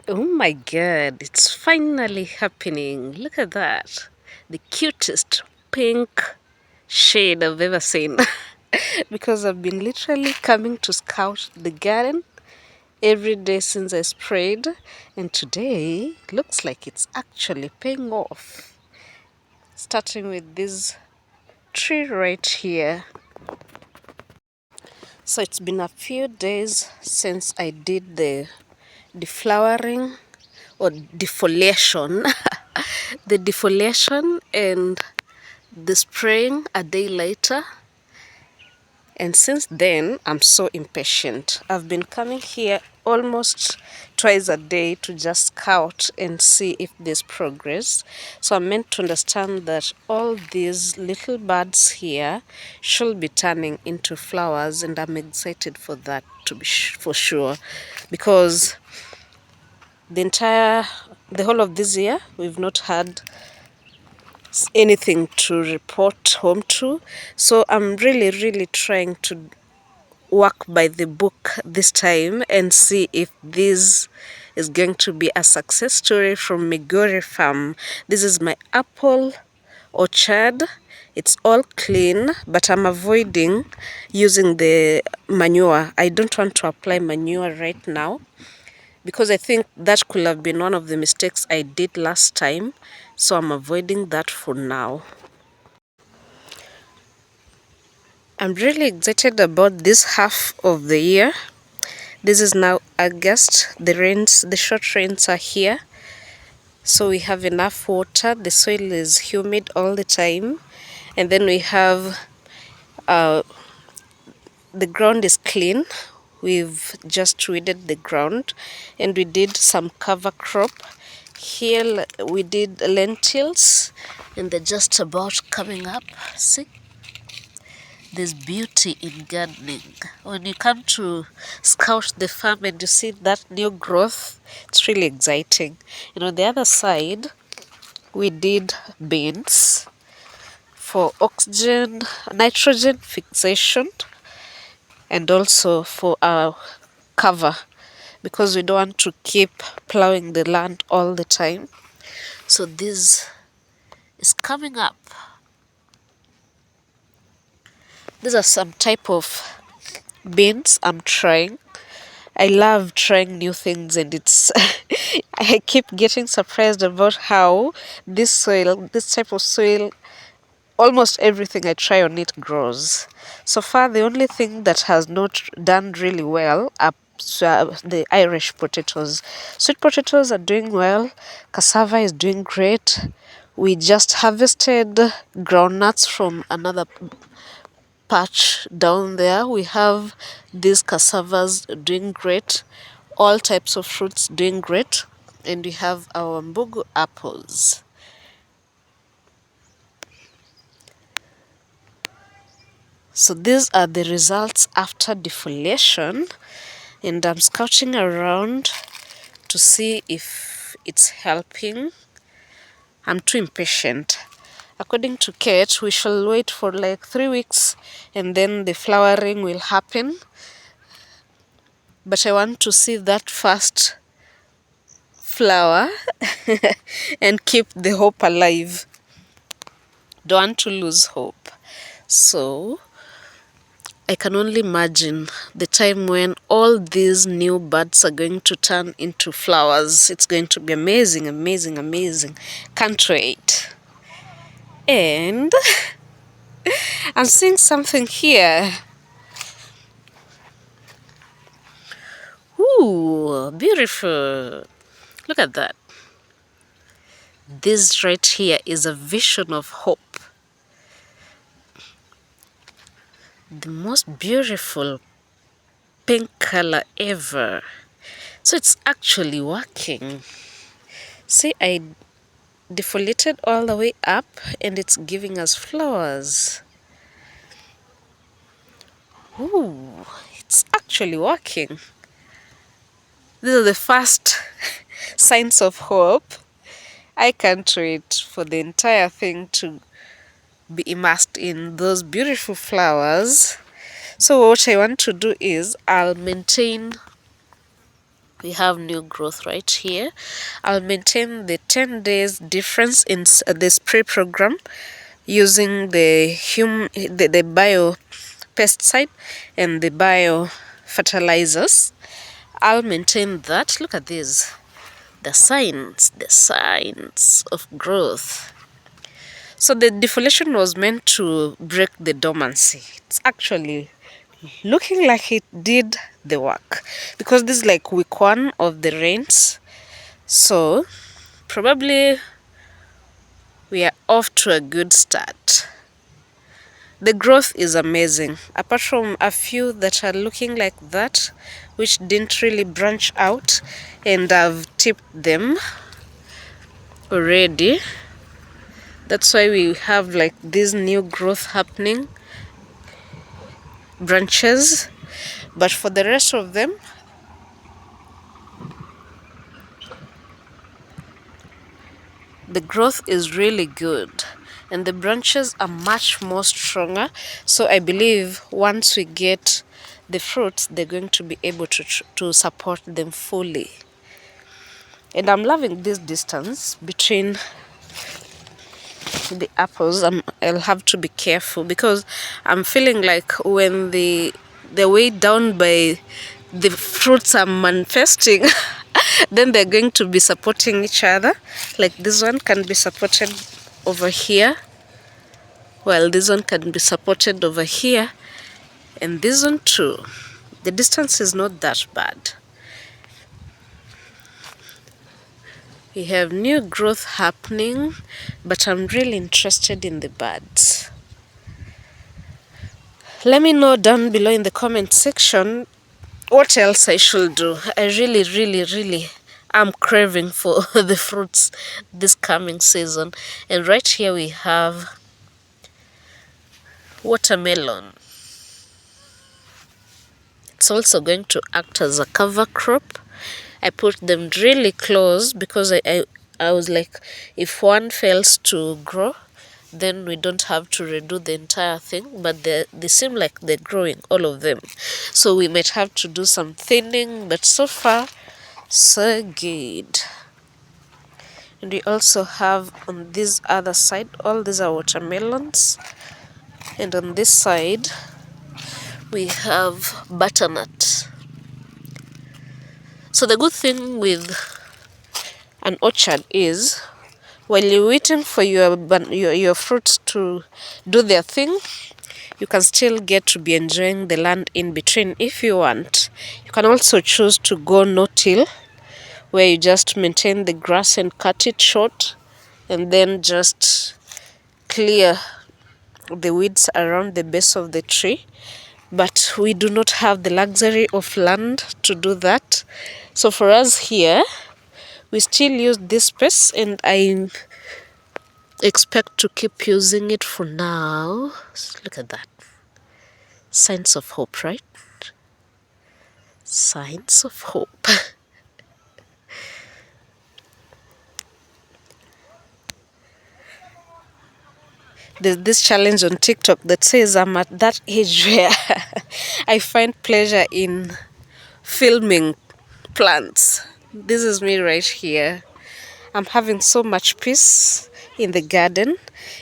Oh my god, it's finally happening. Look at that. The cutest pink shade I've ever seen. Because I've been literally coming to scout the garden every day since I sprayed, and today looks like it's actually paying off. Starting with this tree right here. So it's been a few days since I did the deflowering or defoliation. The defoliation and the spraying a day later. And since then, I'm so impatient. I've been coming here almost twice a day to just scout and see if there's progress. So I'm meant to understand that all these little buds here should be turning into flowers, and I'm excited for that to be for sure, because the whole of this year, we've not had anything to report home to. So I'm really trying to work by the book this time and see if this is going to be a success story from Migori farm. This is my apple orchard. It's all clean, but I'm avoiding using the manure. I don't want to apply manure right now because I think that could have been one of the mistakes I did last time. So I'm avoiding that for now. I'm really excited about this half of the year. This is now August. The short rains are here. So we have enough water. The soil is humid all the time. And then we have, uh, the ground is clean. We've just weeded the ground and we did some cover crop. Here we did lentils and they're just about coming up. See? There's beauty in gardening. When you come to scout the farm and you see that new growth, it's really exciting. And on the other side, we did beans for oxygen, nitrogen fixation, and also for our cover, because we don't want to keep plowing the land all the time. So this is coming up. These are some type of beans I'm trying. I love trying new things, and it's I keep getting surprised about how this type of soil, almost everything I try on it grows. So far, the only thing that has not done really well are the Irish potatoes. Sweet potatoes are doing well. Cassava is doing great. We just harvested groundnuts from another patch down there. We have these cassavas doing great, all types of fruits doing great, and we have our Wambugu apples. So these are the results after defoliation, and I'm scouting around to see if it's helping. I'm too impatient. According to Kate, we shall wait for like 3 weeks and then the flowering will happen. But I want to see that first flower and keep the hope alive. Don't want to lose hope. So I can only imagine the time when all these new buds are going to turn into flowers. It's going to be amazing, amazing, amazing. Can't wait. And I'm seeing something here. Ooh, beautiful. Look at that. This right here is a vision of hope. The most beautiful pink color ever. So it's actually working. See, I defoliated all the way up and it's giving us flowers. Ooh, it's actually working. These are the first signs of hope. I can't wait for the entire thing to be immersed in those beautiful flowers. So what I want to do is I'll maintain we have new growth right here. I'll maintain the 10 days difference in the spray program using the bio pesticide and the bio fertilizers. I'll maintain that. Look at this, the signs of growth. So the defoliation was meant to break the dormancy. It's actually looking like it did the work, because this is like week 1 of the rains, so probably we are off to a good start. The growth is amazing, apart from a few that are looking like that, which didn't really branch out, and I've tipped them already. That's why we have like this new growth happening, branches. But for the rest of them, the growth is really good and the branches are much more stronger. So I believe once we get the fruits, they're going to be able to support them fully. And I'm loving this distance between the apples. I'll have to be careful, because I'm feeling like when the way down by the fruits are manifesting, then they're going to be supporting each other. Like this one can be supported over here, while this one can be supported over here, and this one too. The distance is not that bad. We have new growth happening, but I'm really interested in the buds. Let me know down below in the comment section what else I should do. I really am craving for the fruits this coming season. And right here we have watermelon. It's also going to act as a cover crop. I put them really close because I was like, if one fails to grow, then we don't have to redo the entire thing. But they seem like they're growing, all of them. So we might have to do some thinning, but so far, so good. And we also have on this other side, all these are watermelons. And on this side, we have butternut. So the good thing with an orchard is, while you're waiting for your fruits to do their thing, you can still get to be enjoying the land in between if you want. You can also choose to go no-till, where you just maintain the grass and cut it short, and then just clear the weeds around the base of the tree. But we do not have the luxury of land to do that. So for us here, we still use this space, and I expect to keep using it for now. Look at that. Signs of hope, right? Signs of hope. There's this challenge on TikTok that says I'm at that age where I find pleasure in filming plants. This is me right here. I'm having so much peace in the garden.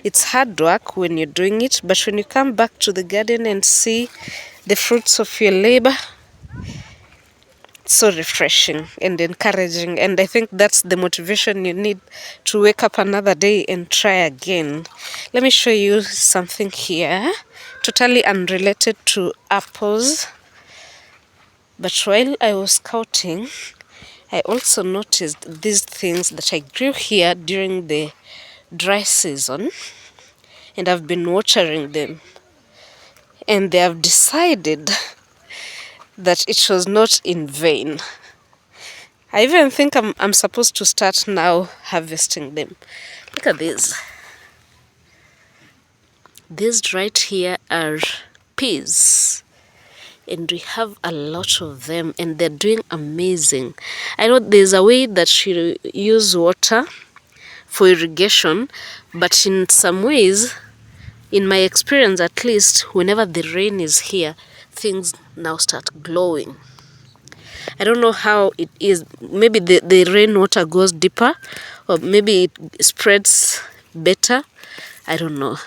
It's hard work when you're doing it, but when you come back to the garden and see the fruits of your labor, it's so refreshing and encouraging. And I think that's the motivation you need to wake up another day and try again. Let me show you something here, totally unrelated to apples. But while I was scouting, I also noticed these things that I grew here during the dry season, and I've been watering them, and they have decided that it was not in vain. I even think I'm supposed to start now harvesting them. Look at this. These right here are peas, and we have a lot of them, and they're doing amazing. I know there's a way that you use water for irrigation, but in some ways, in my experience at least, whenever the rain is here, things now start glowing. I don't know how it is. Maybe the rainwater goes deeper, or maybe it spreads better. I don't know.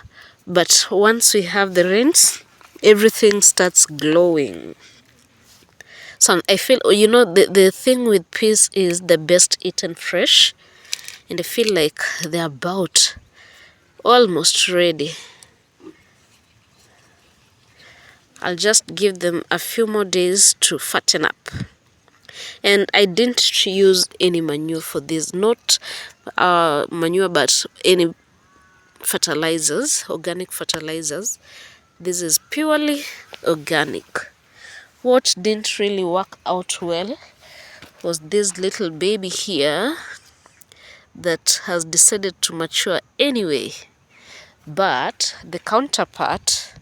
But once we have the rains, everything starts glowing. So I feel, the thing with peas is the best eaten fresh. And I feel like they're about almost ready. I'll just give them a few more days to fatten up. And I didn't use any manure for this, not manure, but any fertilizers, organic fertilizers. This is purely organic. What didn't really work out well was this little baby here that has decided to mature anyway, but the counterpart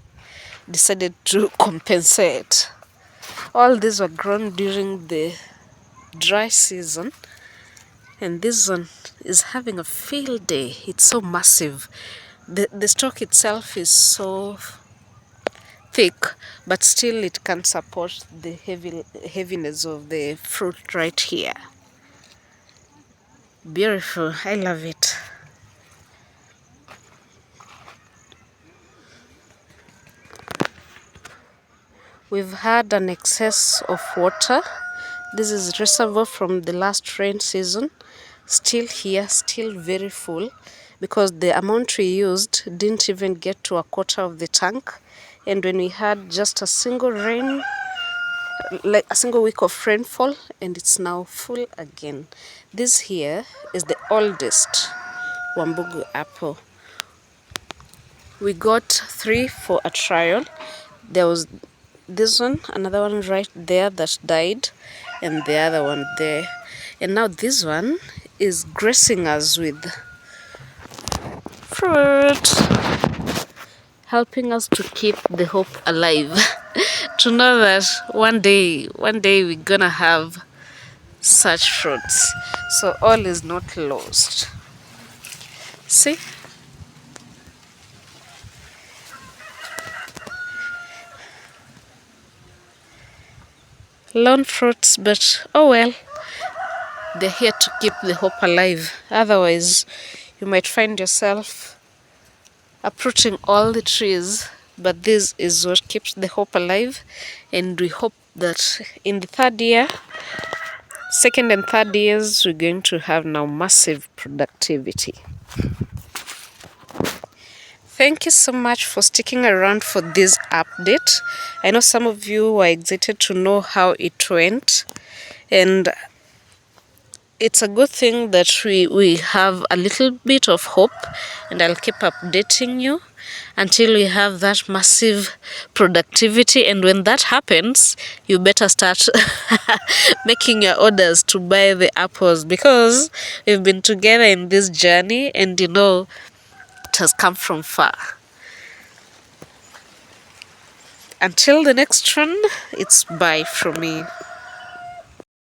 decided to compensate. All these were grown during the dry season, and this one is having a field day. It's so massive. The stalk itself is so thick, but still it can support the heaviness of the fruit right here. Beautiful. I love it. We've had an excess of water. This is reservoir from the last rain season. Still here, still very full, because the amount we used didn't even get to a quarter of the tank. And when we had just a single rain, like a single week of rainfall, and it's now full again. This here is the oldest Wambugu apple. We got 3 for a trial. There was this one, another one right there that died, and the other one there. And now this one is gracing us with fruit, helping us to keep the hope alive. To know that one day we're gonna have such fruits. So all is not lost. See? Lone fruits, but oh well. They're here to keep the hope alive. Otherwise, you might find yourself uprooting all the trees. But this is what keeps the hope alive. And we hope that in the third year, second and third years, we're going to have now massive productivity. Thank you so much for sticking around for this update. I know some of you were excited to know how it went, and it's a good thing that we have a little bit of hope, and I'll keep updating you until we have that massive productivity. And when that happens, you better start making your orders to buy the apples, because we've been together in this journey, and it has come from far. Until the next one, it's bye from me.